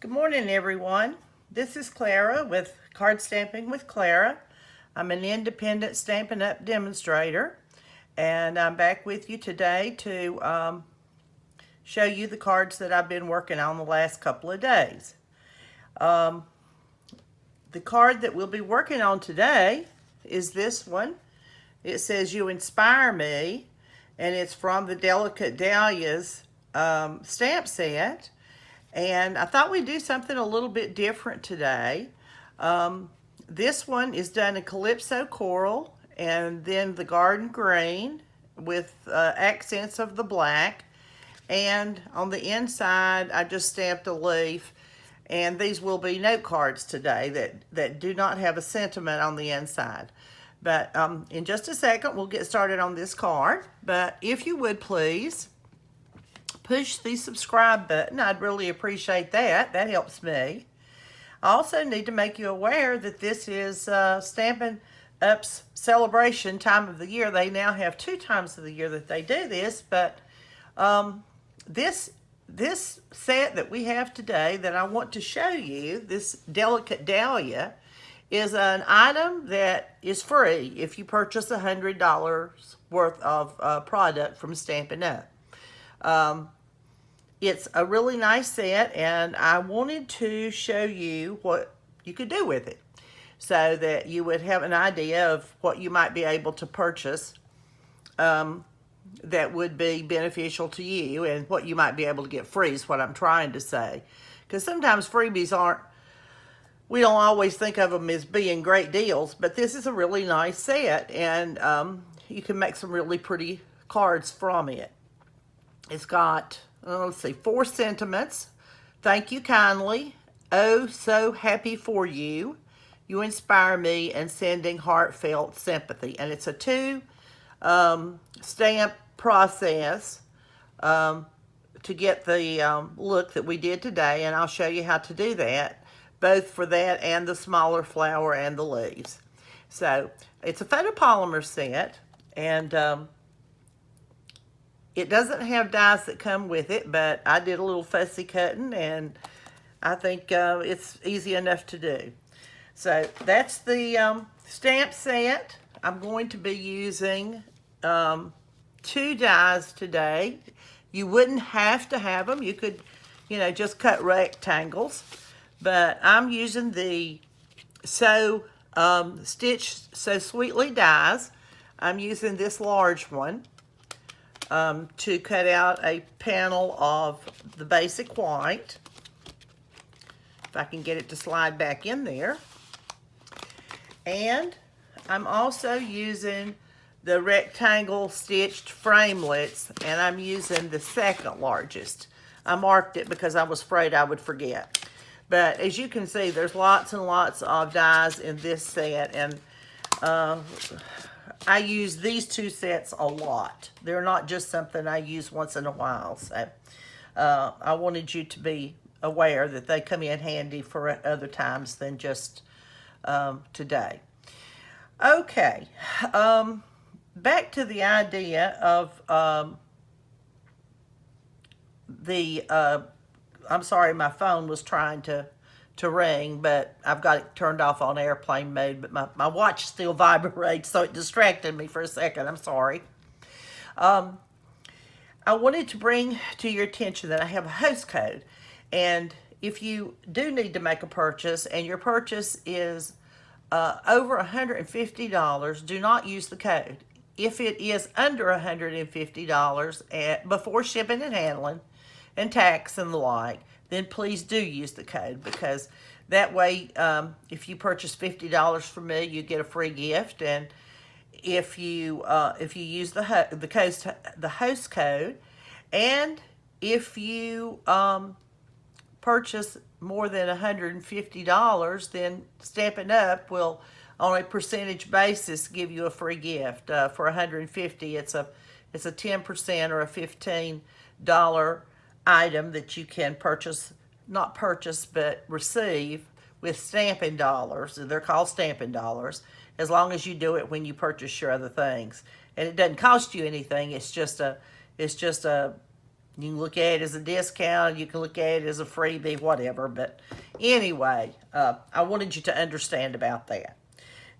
Good morning, everyone. This is Clara with Card Stamping with Clara. I'm an independent Stampin' Up! Demonstrator, and I'm back with you today to show you the cards that I've been working on the last couple of days. The card that we'll be working on today is this one. It says, "You inspire me," and it's from the Delicate Dahlia's stamp set. And I thought we'd do something a little bit different today. This one is done in Calypso Coral and then the Garden Green with accents of the black. And on the inside, I just stamped a leaf. And these will be note cards today that do not have a sentiment on the inside. But in just a second, we'll get started on this card. But if you would please push the subscribe button. I'd really appreciate that. That helps me. I also need to make you aware that this is Stampin' Up's celebration time of the year. They now have 2 times of the year that they do this, but this set that we have today that I want to show you, this Delicate Dahlia, is an item that is free if you purchase $100 worth of product from Stampin' Up. It's a really nice set, and I wanted to show you what you could do with it so that you would have an idea of what you might be able to purchase that would be beneficial to you and what you might be able to get free is what I'm trying to say. Because sometimes freebies we don't always think of them as being great deals, but this is a really nice set, and you can make some really pretty cards from it. It's got, let's see, 4 sentiments. Thank you kindly. Oh, so happy for you. You inspire me, and sending heartfelt sympathy. And it's a 2 stamp process to get the look that we did today, and I'll show you how to do that, both for that and the smaller flower and the leaves. So it's a photopolymer set, and it doesn't have dies that come with it, but I did a little fussy cutting, and I think it's easy enough to do. So that's the stamp set. I'm going to be using 2 dies today. You wouldn't have to have them. You could, just cut rectangles. But I'm using the Stitch So Sweetly dies. I'm using this large one to cut out a panel of the basic white. If I can get it to slide back in there. And I'm also using the rectangle stitched framelits, and I'm using the second largest. I marked it because I was afraid I would forget. But as you can see, there's lots and lots of dies in this set, and I use these 2 sets a lot. They're not just something I use once in a while. So I wanted you to be aware that they come in handy for other times than just today. Okay, back to the idea of I'm sorry, my phone was trying to ring, but I've got it turned off on airplane mode, but my watch still vibrates, so it distracted me for a second. I'm sorry. I wanted to bring to your attention that I have a host code, and if you do need to make a purchase and your purchase is over $150, do not use the code. If it is under $150 before shipping and handling and tax and the like, then please do use the code, because that way if you purchase $50 from me, you get a free gift. And if you use the host code, and if you purchase more than $150, then Stampin' Up will, on a percentage basis, give you a free gift. For $150, it's a 10% or a $15 item that you can not purchase, but receive with Stampin' dollars. They're called Stampin' dollars, as long as you do it when you purchase your other things. And it doesn't cost you anything. It's just a You can look at it as a discount, you can look at it as a freebie, whatever. But anyway, I wanted you to understand about that.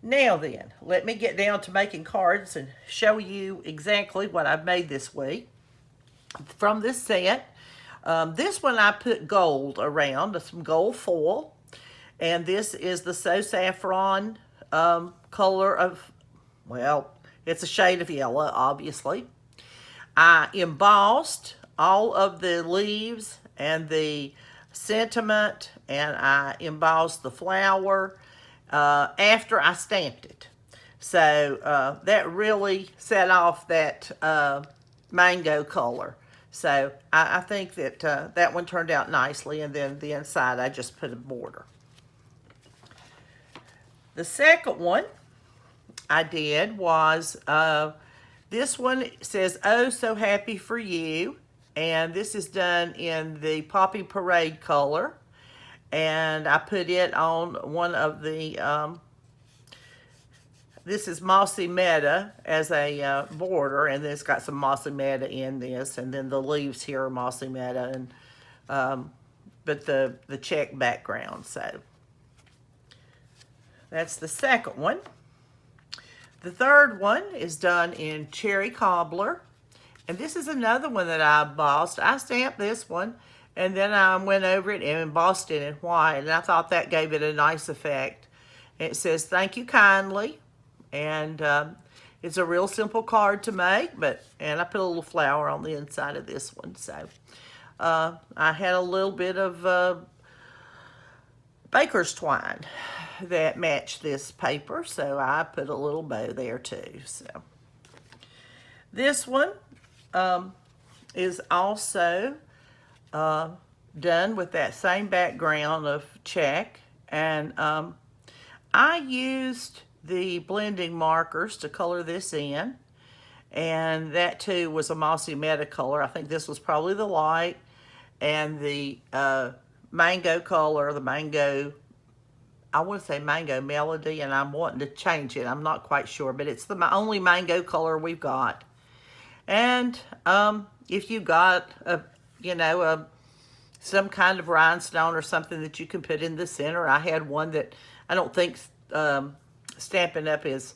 Now then, let me get down to making cards and show you exactly what I've made this week from this set. This one I put gold around, some gold foil. And this is the So Saffron color of, well, it's a shade of yellow, obviously. I embossed all of the leaves and the sentiment, and I embossed the flower after I stamped it. So that really set off that mango color. So I think that that one turned out nicely, and then the inside I just put a border. The second one I did was, this one says, "Oh, so happy for you." And this is done in the Poppy Parade color. And I put it on one of the, this is Mossy Meadow as a border. And then it's got some Mossy Meadow in this. And then the leaves here are Mossy Meadow. And, but the check background, so. That's the second one. The third one is done in Cherry Cobbler. And this is another one that I embossed. I stamped this one, and then I went over it and embossed it in white. And I thought that gave it a nice effect. And it says, "Thank you kindly." And it's a real simple card to make, and I put a little flower on the inside of this one. So I had a little bit of baker's twine that matched this paper, so I put a little bow there too. So this one is also done with that same background of check, and I used the blending markers to color this in, and that too was a Mossy Meadow color. I think this was probably the light, and the mango color, the mango, I want to say Mango Melody, and I'm wanting to change it. I'm not quite sure, but it's the only mango color we've got. And if you got some kind of rhinestone or something that you can put in the center, I had one that I don't think Stampin' Up is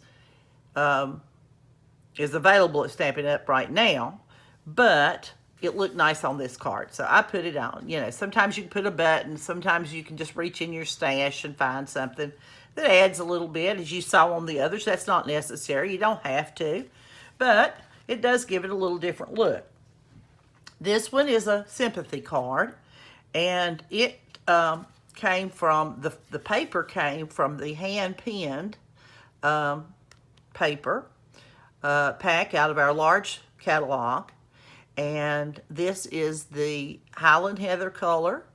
available at Stampin' Up right now, but it looked nice on this card, so I put it on. You know, sometimes you can put a button, sometimes you can just reach in your stash and find something that adds a little bit, as you saw on the others. That's not necessary, you don't have to, but it does give it a little different look. This one is a sympathy card, and it came from, the paper came from the hand-pinned paper pack out of our large catalog. And this is the Highland Heather color.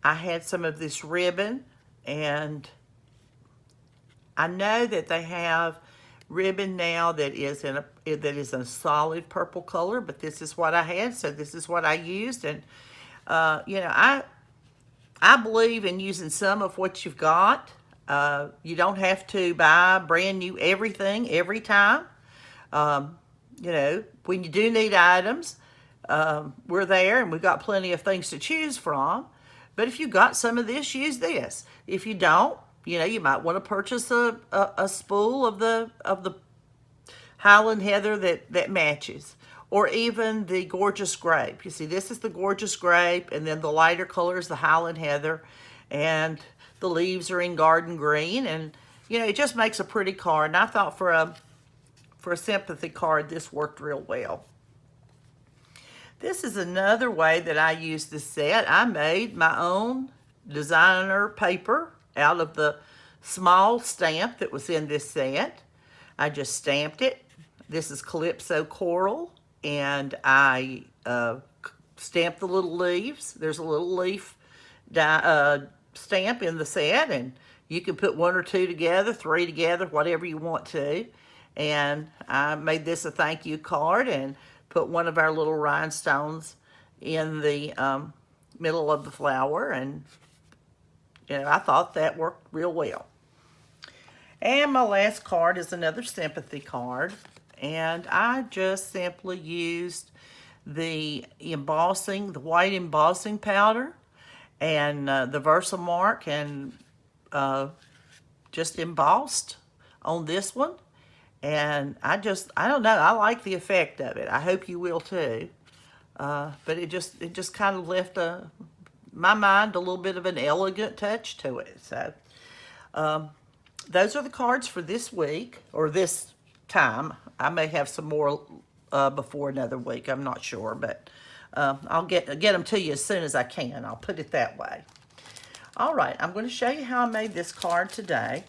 I had some of this ribbon, and I know that they have ribbon now that is in a solid purple color, but this is what I had, so this is what I used. And you know, I believe in using some of what you've got. You don't have to buy brand new everything every time. You know, when you do need items, we're there, and we've got plenty of things to choose from. But if you got some of this, use this. If you don't, you know, you might want to purchase a spool of the Highland Heather that matches, or even the Gorgeous Grape. You see, this is the Gorgeous Grape, and then the lighter color is the Highland Heather, and the leaves are in Garden Green, and you know, it just makes a pretty card. And I thought for a sympathy card, this worked real well. This is another way that I used this set. I made my own designer paper out of the small stamp that was in this set. I just stamped it. This is Calypso Coral, and I stamped the little leaves. There's a little leaf stamp in the set, and you can put one or two together, three together, whatever you want to. And I made this a thank you card and put one of our little rhinestones in the middle of the flower, and you know, I thought that worked real well. And my last card is another sympathy card, and I just simply used the embossing, the white embossing powder, and the Versamark, and just embossed on this one. And I don't know, I like the effect of it. I hope you will too. But it just kind of left my mind a little bit of an elegant touch to it. So those are the cards for this week, or this time. I may have some more before another week. I'm not sure, but I'll get them to you as soon as I can. I'll put it that way. All right, I'm going to show you how I made this card today.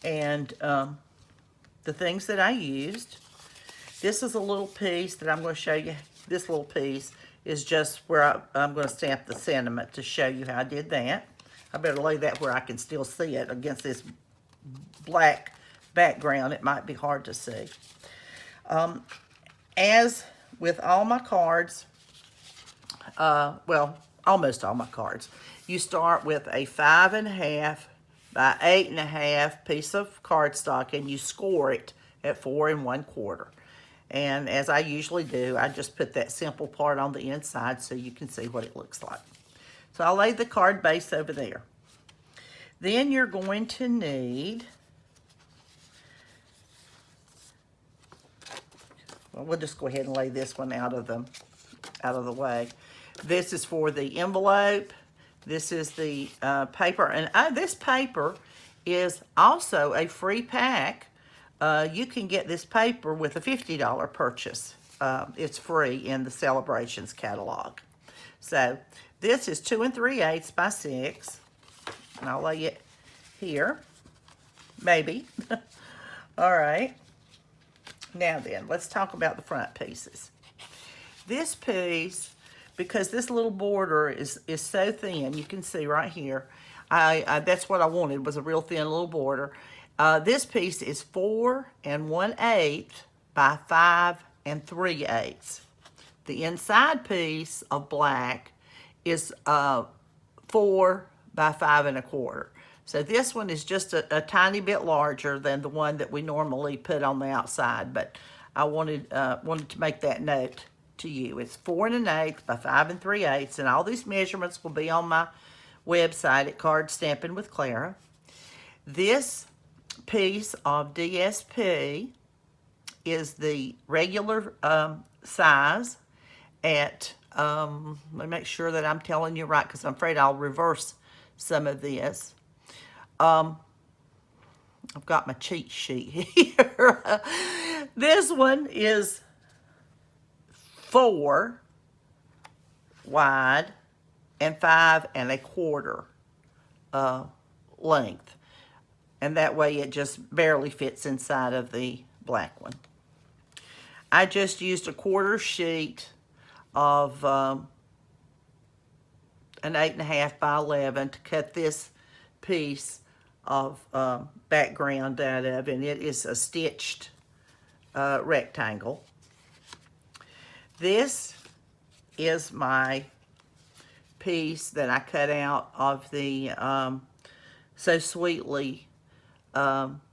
And the things that I used. This is a little piece that I'm going to show you. This little piece is just where I'm going to stamp the sentiment to show you how I did that. I better lay that where I can still see it against this black background. It might be hard to see. As with all my cards, well, almost all my cards, you start with a 5.5 by 8.5 piece of cardstock, and you score it at 4 1/4. And as I usually do, I just put that simple part on the inside so you can see what it looks like. So I'll lay the card base over there. Then you're going to need, well, we'll just go ahead and lay this one out of the way. This is for the envelope. This is the paper, and this paper is also a free pack. You can get this paper with a $50 purchase. It's free in the Sale-A-Bration's catalog. So this is 2 3/8 by 6, and I'll lay it here, maybe. All right. Now then, let's talk about the front pieces. This piece, because this little border is so thin, you can see right here, that's what I wanted, was a real thin little border. This piece is 4 1/8 by 5 3/8. The inside piece of black is 4 by 5 1/4. So this one is just a tiny bit larger than the one that we normally put on the outside, but I wanted to make that note to you. It's 4 1/8 by 5 3/8, and all these measurements will be on my website at Card Stamping with Clara. This piece of DSP is the regular size at, let me make sure that I'm telling you right, because I'm afraid I'll reverse some of this. I've got my cheat sheet here. This one is 4 wide and 5 1/4 length. And that way it just barely fits inside of the black one. I just used a 1/4 sheet of an 8.5 by 11 to cut this piece of background out of, and it is a stitched rectangle. This is my piece that I cut out of the So Sweetly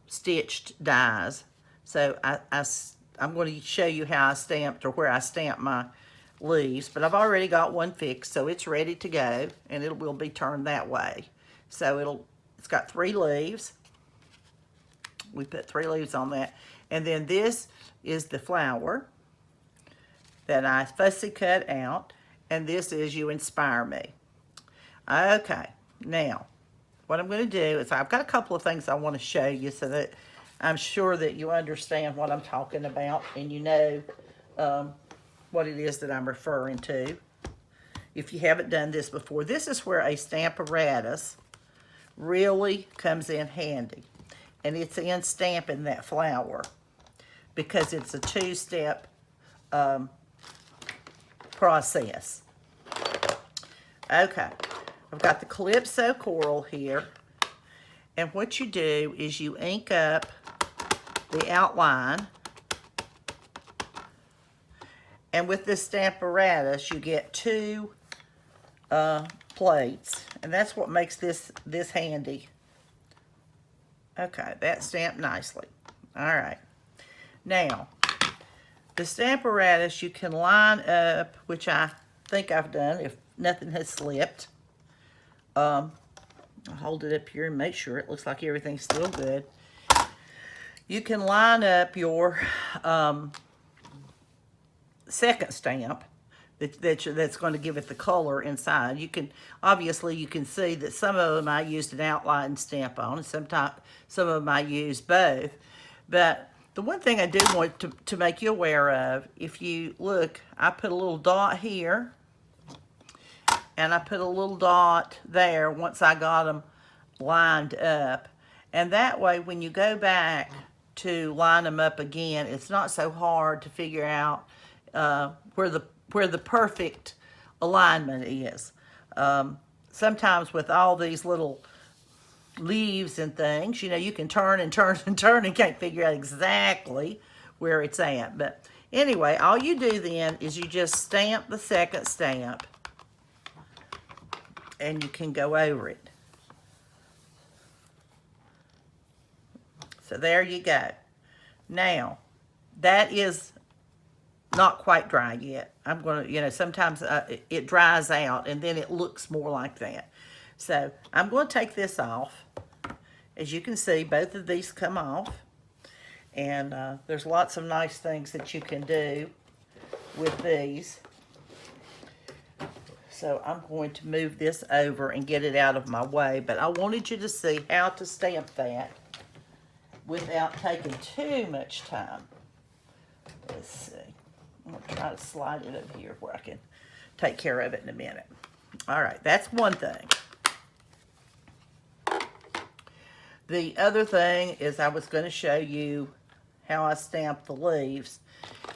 stitched dies. So I'm going to show you how I stamped, or where I stamped my leaves, but I've already got one fixed, so it's ready to go, and it will be turned that way. So it's got 3 leaves. We put 3 leaves on that, and then this is the flower that I fussy cut out, and this is You Inspire Me. Okay, now what I'm going to do is I've got a couple of things I want to show you so that I'm sure that you understand what I'm talking about, and you know what it is that I'm referring to. If you haven't done this before, this is where a stamp apparatus really comes in handy, and it's in stamping that flower, because it's a 2-step process. Okay, I've got the Calypso Coral here, and what you do is you ink up the outline, and with this stamp apparatus you get 2 plates, and that's what makes this handy. Okay, that's stamped nicely. All right, now The stamp apparatus you can line up, which I think I've done if nothing has slipped. I'll hold it up here and make sure it looks like everything's still good. You can line up your second stamp that's going to give it the color inside. You can, obviously you can see that some of them I used an outline stamp on, and sometimes some of them I used both. But the one thing I do want to make you aware of, if you look, I put a little dot here, and I put a little dot there once I got them lined up. And that way, when you go back to line them up again, it's not so hard to figure out where the perfect alignment is. Sometimes with all these little leaves and things, you know, you can turn and turn and turn and can't figure out exactly where it's at. But anyway, all you do then is you just stamp the second stamp, and you can go over it. So there you go. Now, that is not quite dry yet. I'm going to, you know, sometimes it dries out and then it looks more like that. So I'm going to take this off. As you can see, both of these come off. And there's lots of nice things that you can do with these. So I'm going to move this over and get it out of my way. But I wanted you to see how to stamp that without taking too much time. Let's see. I'm going to try to slide it up here where I can take care of it in a minute. All right, that's one thing. The other thing is I was going to show you how I stamp the leaves.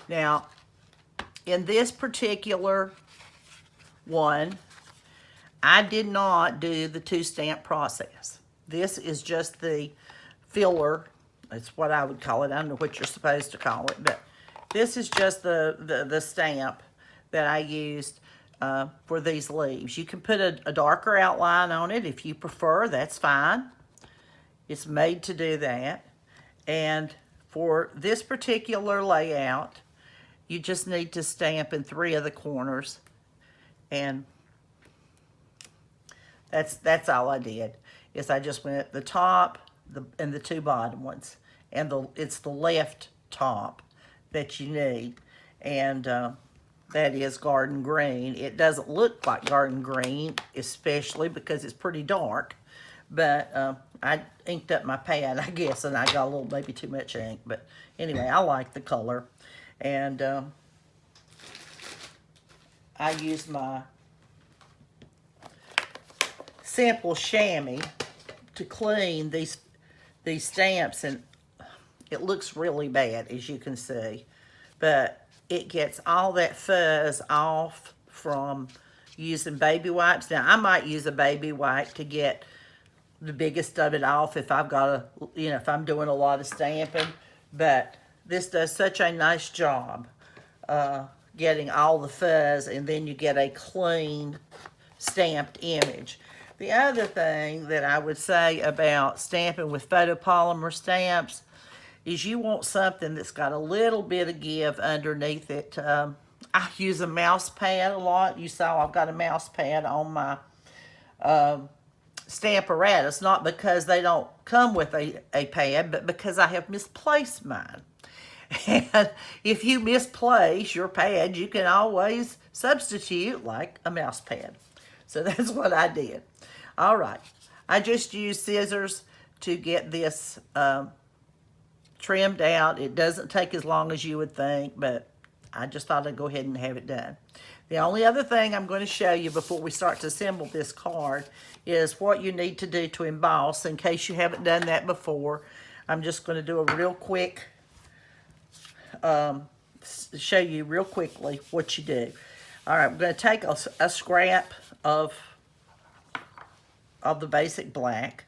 Now, in this particular one, I did not do the two-stamp process. This is just the filler. That's what I would call it. I don't know what you're supposed to call it, but this is just the stamp that I used for these leaves. You can put a darker outline on it if you prefer. That's fine. It's made to do that. And for this particular layout, you just need to stamp in 3 of the corners. And that's all I did. Is I just went at the top and the 2 bottom ones. And it's the left top that you need. And that is garden green. It doesn't look like garden green, especially because it's pretty dark. But I inked up my pad, I guess, and I got a little, maybe too much ink. But anyway, I like the color. And I used my simple chamois to clean these stamps, and it looks really bad, as you can see. But it gets all that fuzz off from using baby wipes. Now, I might use a baby wipe to get the biggest of it off if I've got if I'm doing a lot of stamping. But this does such a nice job getting all the fuzz, and then you get a clean stamped image. The other thing that I would say about stamping with photopolymer stamps is you want something that's got a little bit of give underneath it. I use a mouse pad a lot. You saw I've got a mouse pad on my stamp apparatus, not because they don't come with a pad, but because I have misplaced mine. And if you misplace your pad, you can always substitute like a mouse pad. So that's what I did. All right, I just used scissors to get this trimmed out. It doesn't take as long as you would think, but I just thought I'd go ahead and have it done. The only other thing I'm going to show you before we start to assemble this card is what you need to do to emboss, in case you haven't done that before. I'm just going to do a real quick, show you real quickly what you do. All right, I'm going to take a scrap of the basic black.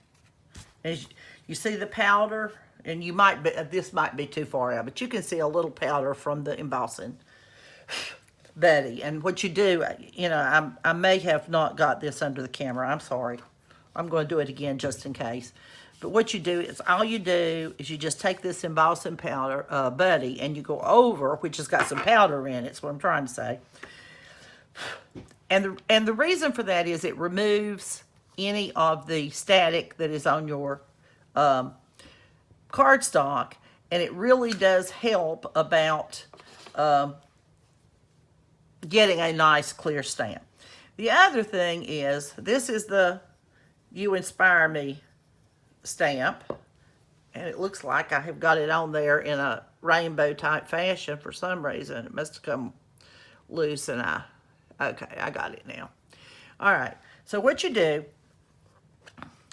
As you see the powder, and you might be, this might be too far out, but you can see a little powder from the embossing buddy. And what you do, I may have not got this under the camera. I'm sorry. I'm going to do it again just in case. But what you do is, all you do is you just take this embossing powder, buddy, and you go over, which has got some powder in it, that's what I'm trying to say. And the reason for that is it removes any of the static that is on your cardstock, and it really does help about getting a nice clear stamp. The other thing is, this is the You Inspire Me stamp, and it looks like I have got it on there in a rainbow type fashion for some reason. It must have come loose, and okay, I got it now. All right, so what you do,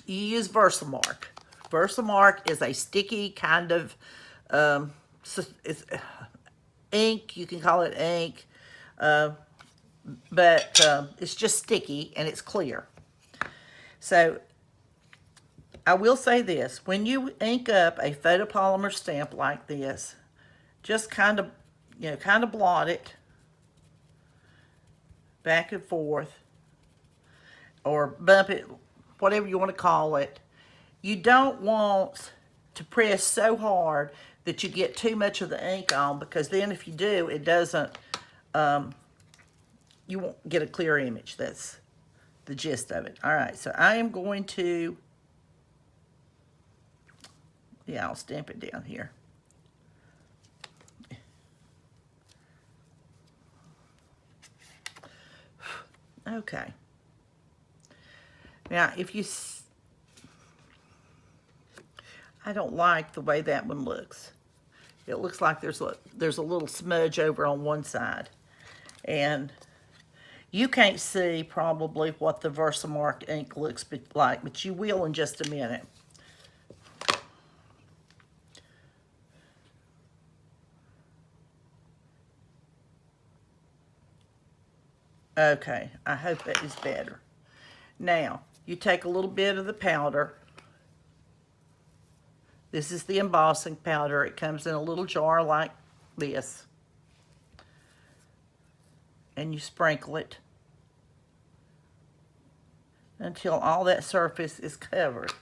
you use Versamark. Versamark is a sticky kind of it's ink. You can call it ink, but it's just sticky and it's clear. So I will say this: when you ink up a photopolymer stamp like this, just kind of blot it back and forth, or bump it, whatever you want to call it. You don't want to press so hard that you get too much of the ink on, because then if you do, it doesn't, you won't get a clear image. That's the gist of it. All right, so I am going to, yeah, I'll stamp it down here. Okay. Now, if you, I don't like the way that one looks. It looks like there's a little smudge over on one side. And you can't see probably what the Versamark ink looks like, but you will in just a minute. Okay, I hope that is better. Now, you take a little bit of the powder. This is the embossing powder. It comes in a little jar like this. And you sprinkle it until all that surface is covered.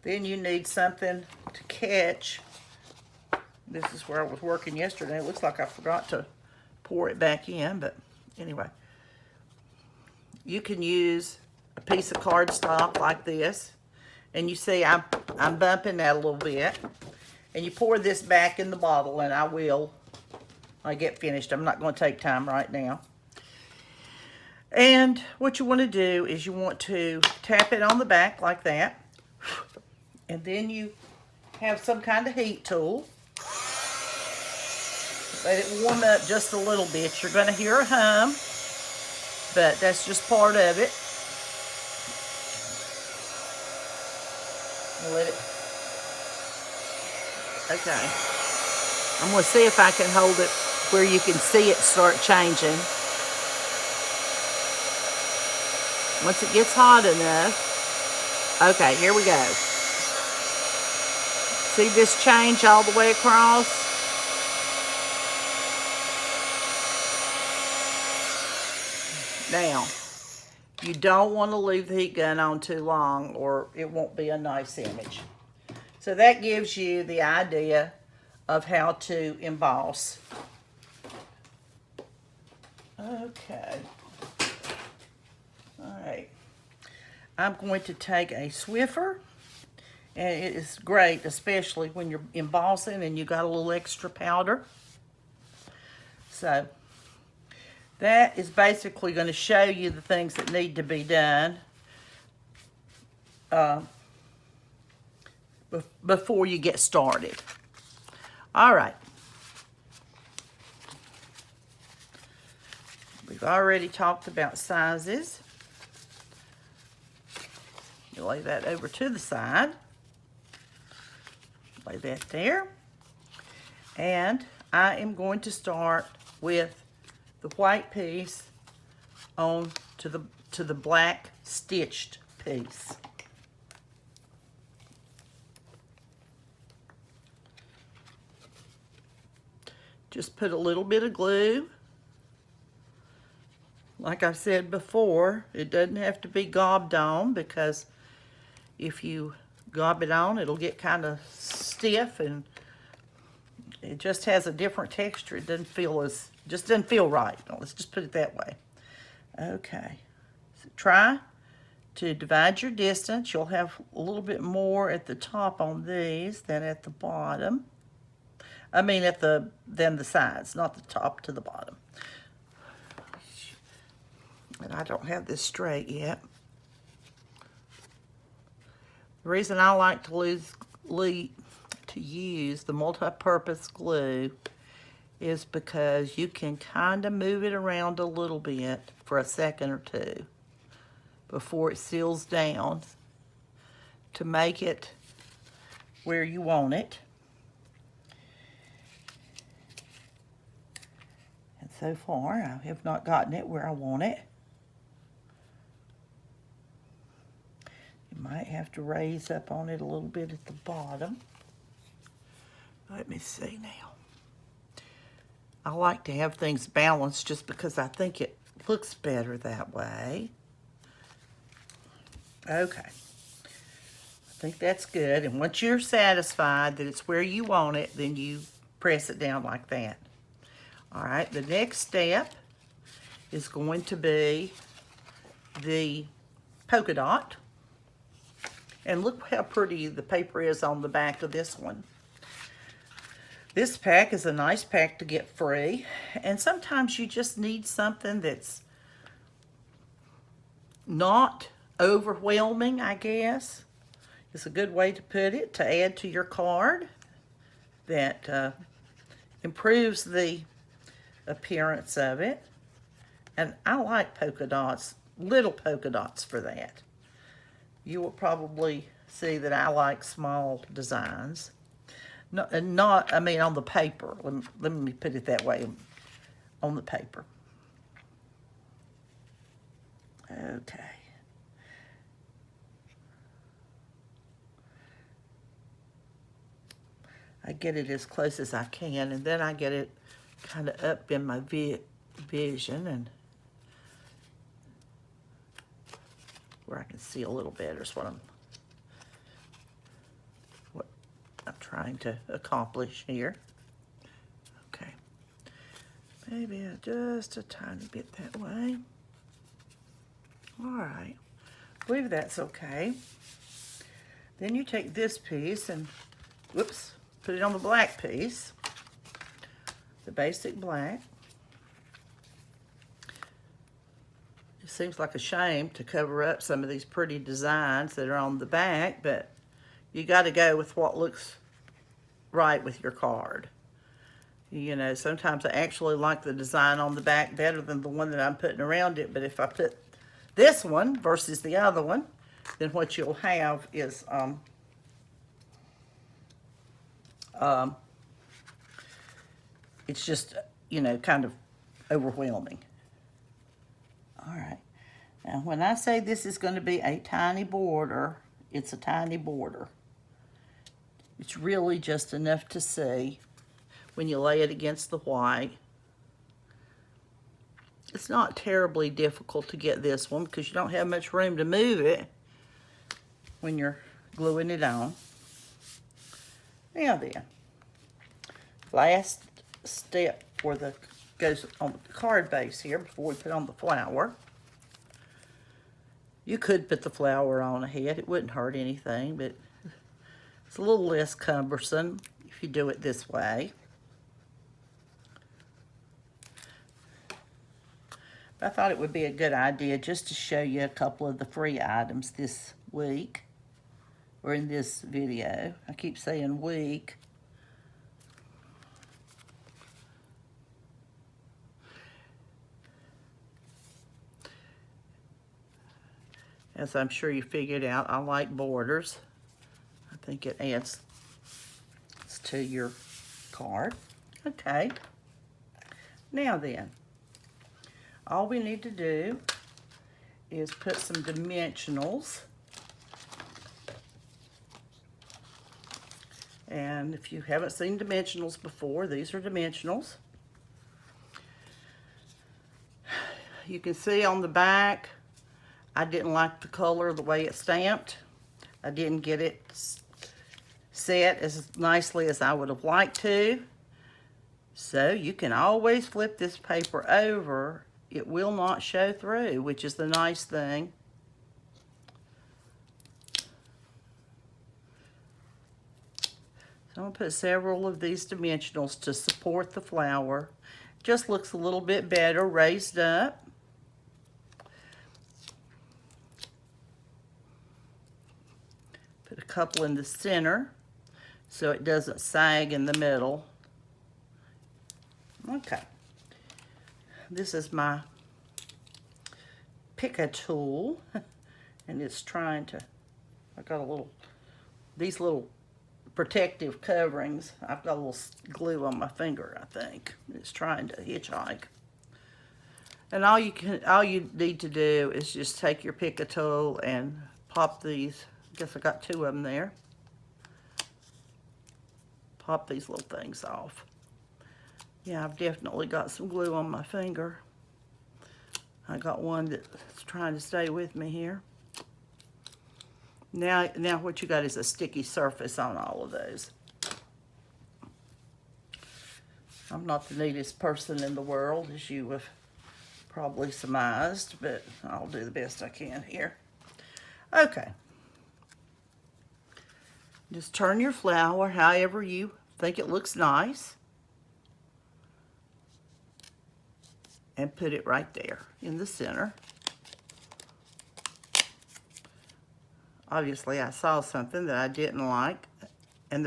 Then you need something to catch. This is where I was working yesterday. It looks like I forgot to pour it back in, but anyway. You can use a piece of cardstock like this. And you see I'm bumping that a little bit. And you pour this back in the bottle, and I will when I get finished. I'm not going to take time right now. And what you want to do is you want to tap it on the back like that. And then you have some kind of heat tool. Let it warm up just a little bit. You're going to hear a hum, but that's just part of it. Let it. Okay. I'm going to see if I can hold it where you can see it start changing. Once it gets hot enough. Okay, here we go. See this change all the way across? Now, you don't want to leave the heat gun on too long, or it won't be a nice image. So that gives you the idea of how to emboss. Okay. All right. I'm going to take a Swiffer, and it is great, especially when you're embossing and you got a little extra powder. So that is basically going to show you the things that need to be done before you get started. All right. We've already talked about sizes. You lay that over to the side. Lay that there. And I am going to start with the white piece on to the black stitched piece. Just put a little bit of glue. like I said before, it doesn't have to be gobbed on, because if you gob it on, it'll get kind of stiff and it just has a different texture. It doesn't feel just doesn't feel right. Let's just put it that way. Okay, so try to divide your distance. You'll have a little bit more at the top on these than at the bottom. I mean than the sides, not the top to the bottom. And I don't have this straight yet. The reason I like to use the multi-purpose glue is because you can kind of move it around a little bit for a second or two before it seals down to make it where you want it. And so far, I have not gotten it where I want it. You might have to raise up on it a little bit at the bottom. Let me see now. I like to have things balanced just because I think it looks better that way. Okay. I think that's good. And once you're satisfied that it's where you want it, then you press it down like that. All right, the next step is going to be the polka dot. And look how pretty the paper is on the back of this one. This pack is a nice pack to get free. And sometimes you just need something that's not overwhelming, I guess. It's a good way to put it, to add to your card that improves the appearance of it. And I like polka dots, little polka dots for that. You will probably see that I like small designs. No, and not, I mean, on the paper. Let me put it that way, on the paper. Okay. I get it as close as I can, and then I get it kind of up in my vision, and where I can see a little better is what I'm trying to accomplish here. Okay, maybe just a tiny bit that way. All right, I believe that's okay. Then you take this piece and, whoops, put it on the black piece, the basic black. It seems like a shame to cover up some of these pretty designs that are on the back, but you got to go with what looks right with your card. You know, sometimes I actually like the design on the back better than the one that I'm putting around it, but if I put this one versus the other one, then what you'll have is it's just, you know, kind of overwhelming. All right. Now, when I say this is going to be a tiny border, it's a tiny border. It's really just enough to see when you lay it against the white. It's not terribly difficult to get this one because you don't have much room to move it when you're gluing it on. Now then, last step for the goes on the card base here before we put on the flower. You could put the flower on ahead. It wouldn't hurt anything, but it's a little less cumbersome if you do it this way. I thought it would be a good idea just to show you a couple of the free items this week, or in this video. I keep saying week. As I'm sure you figured out, I like borders. I think it adds to your card. Okay. Now then, all we need to do is put some dimensionals. And if you haven't seen dimensionals before, these are dimensionals. You can see on the back, I didn't like the color the way it's stamped. I didn't get it set as nicely as I would have liked to. So you can always flip this paper over. It will not show through, which is the nice thing. So I'm going to put several of these dimensionals to support the flower. Just looks a little bit better raised up. Put a couple in the center so it doesn't sag in the middle. Okay. This is my picker tool, and it's trying to, I got a little, these little protective coverings. I've got a little glue on my finger, I think. It's trying to hitchhike. And all you need to do is just take your picker tool and pop these. I guess I got two of them there. Pop these little things off. Yeah, I've definitely got some glue on my finger. I got one that's trying to stay with me here. Now what you got is a sticky surface on all of those. I'm not the neatest person in the world, as you have probably surmised, but I'll do the best I can here. Okay. Just turn your flower however you think it looks nice. And put it right there in the center. Obviously, I saw something that I didn't like, and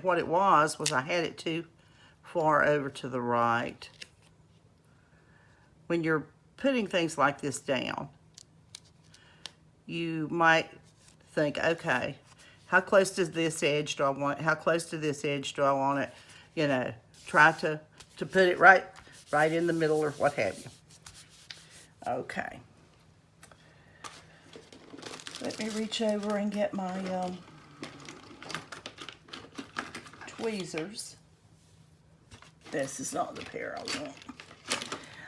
what it was I had it too far over to the right. When you're putting things like this down, you might think, okay, how close to this edge do I want it? How close to this edge do I want it? You know, try to put it right in the middle or what have you. Okay. Let me reach over and get my tweezers. This is not the pair I want.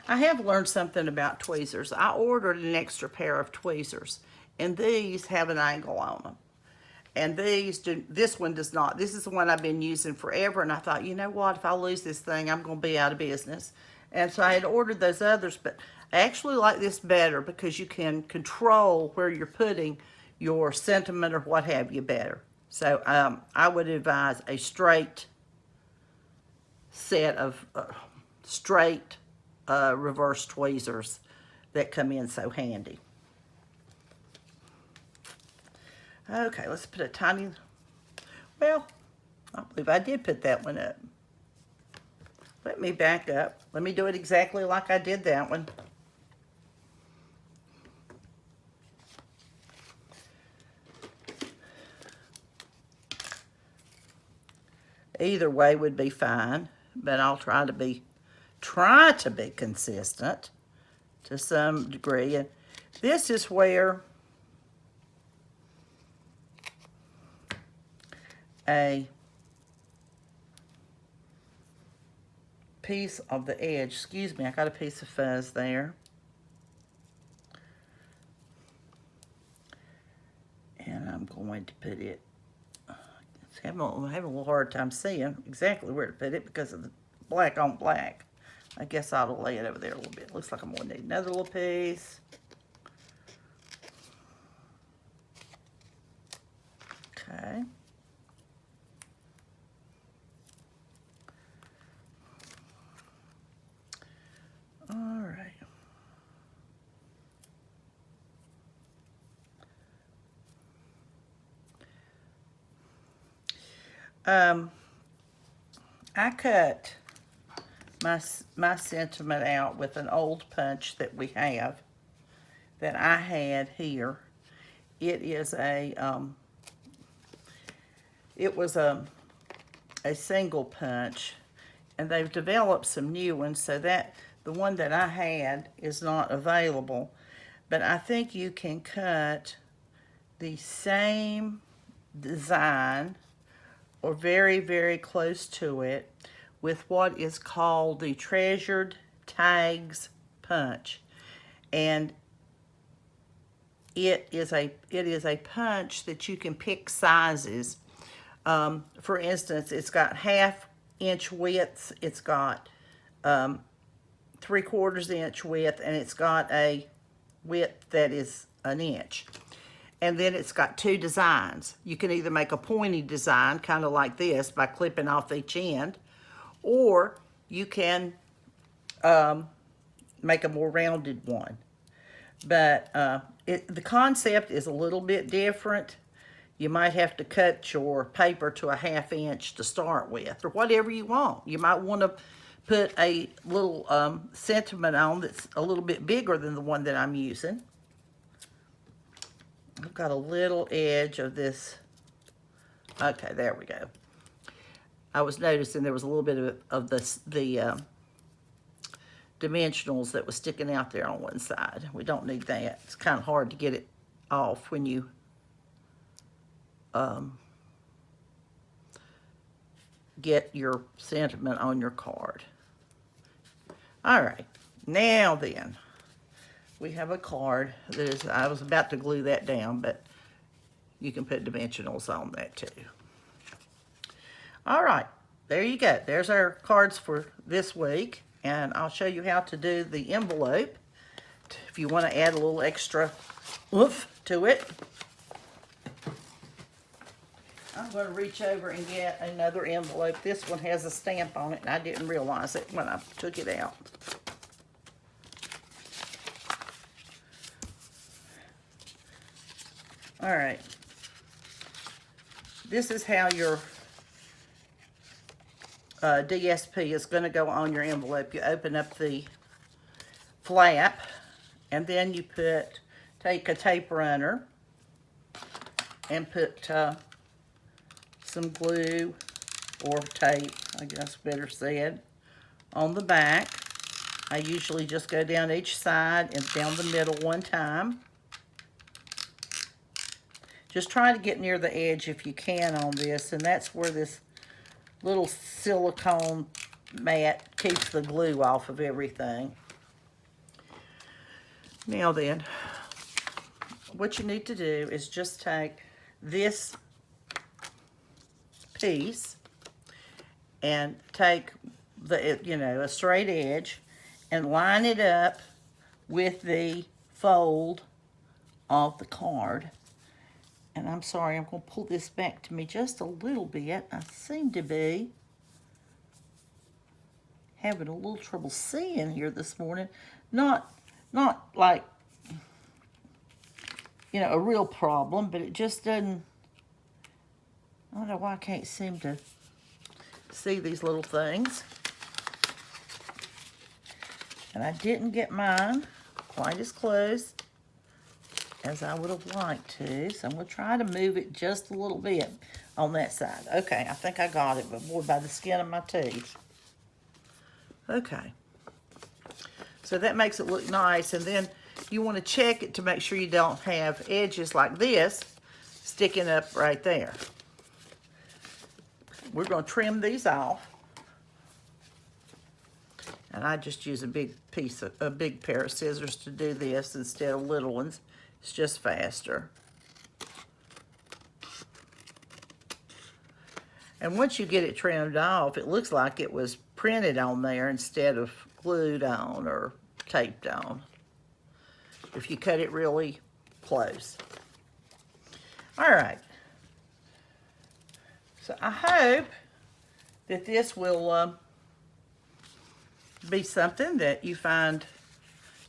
I have learned something about tweezers. I ordered an extra pair of tweezers, and these have an angle on them. And this one does not. This is the one I've been using forever, and I thought, you know what, if I lose this thing, I'm going to be out of business. And so I had ordered those others, but I actually like this better because you can control where you're putting your sentiment or what have you better. So I would advise a straight set of straight reverse tweezers that come in so handy. Okay, let's put a tiny, well, I believe I did put that one up. Let me back up. Let me do it exactly like I did that one. Either way would be fine, but I'll try to be consistent to some degree. And this is where a piece of the edge, excuse me, I got a piece of fuzz there. And I'm going to put it, I'm having a little hard time seeing exactly where to put it because of the black on black. I guess I ought to lay it over there a little bit. Looks like I'm going to need another little piece. Okay. All right. I cut my sentiment out with an old punch that we have, that I had here. It is it was a single punch, and they've developed some new ones, so that the one that I had is not available. But I think you can cut the same design or very, very close to it with what is called the Treasured Tags punch. and it is a punch that you can pick sizes. For instance, it's got 1/2 inch widths, it's got 3/4 inch width, and it's got a width that is 1 inch. And then it's got 2 designs. You can either make a pointy design, kind of like this, by clipping off each end, or you can make a more rounded one. But the concept is a little bit different. You might have to cut your paper to a 1/2 inch to start with, or whatever you want. You might want to put a little sentiment on that's a little bit bigger than the one that I'm using. I've got a little edge of this. Okay, there we go. I was noticing there was a little bit of the dimensionals that was sticking out there on one side. We don't need that. It's kind of hard to get it off when you get your sentiment on your card. All right, now then, we have a card that is, I was about to glue that down, but you can put dimensionals on that too. All right, there you go. There's our cards for this week, and I'll show you how to do the envelope if you want to add a little extra oomph to it. I'm going to reach over and get another envelope. This one has a stamp on it, and I didn't realize it when I took it out. All right. This is how your DSP is going to go on your envelope. You open up the flap, and then you take a tape runner and put some glue or tape, I guess better said, on the back. I usually just go down each side and down the middle one time. Just try to get near the edge if you can on this, and that's where this little silicone mat keeps the glue off of everything. Now then, what you need to do is just take this piece and take a straight edge and line it up with the fold of the card. And I'm sorry, I'm going to pull this back to me just a little bit. I seem to be having a little trouble seeing here this morning. Not like, a real problem, but it just doesn't, I don't know why I can't seem to see these little things. And I didn't get mine quite as close as I would have liked to, so I'm going to try to move it just a little bit on that side. Okay, I think I got it, but boy, by the skin of my teeth. Okay, so that makes it look nice, and then you want to check it to make sure you don't have edges like this sticking up right there. We're going to trim these off, and I just use a big pair of scissors to do this instead of little ones. It's just faster. And once you get it trimmed off, it looks like it was printed on there instead of glued on or taped on, if you cut it really close. All right. So I hope that this will be something that you find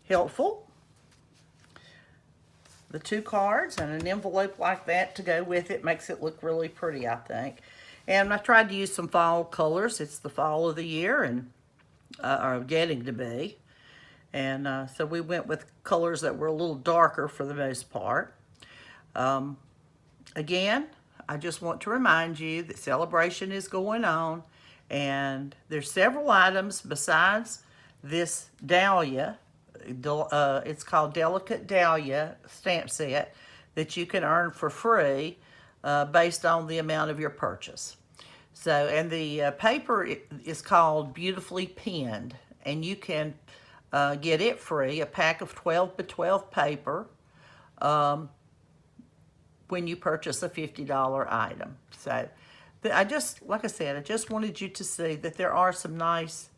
helpful. The 2 cards and an envelope like that to go with it makes it look really pretty, I think. And I tried to use some fall colors. It's the fall of the year and are getting to be. And so we went with colors that were a little darker for the most part. Again, I just want to remind you that Sale-A-Bration is going on, and there's several items besides this Dahlia. It's called Delicate Dahlia Stamp Set that you can earn for free based on the amount of your purchase. So, and the paper is called Beautifully Pinned, and you can get it free, a pack of 12 by 12 paper, when you purchase a $50 item. So like I said, I just wanted you to see that there are some nice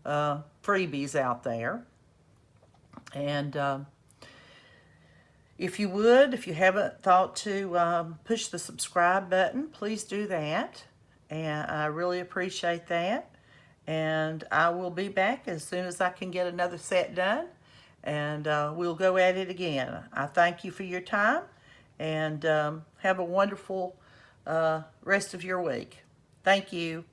freebies out there. And if you haven't thought to push the subscribe button, please do that. And I really appreciate that. And I will be back as soon as I can get another set done. And we'll go at it again. I thank you for your time. And have a wonderful rest of your week. Thank you.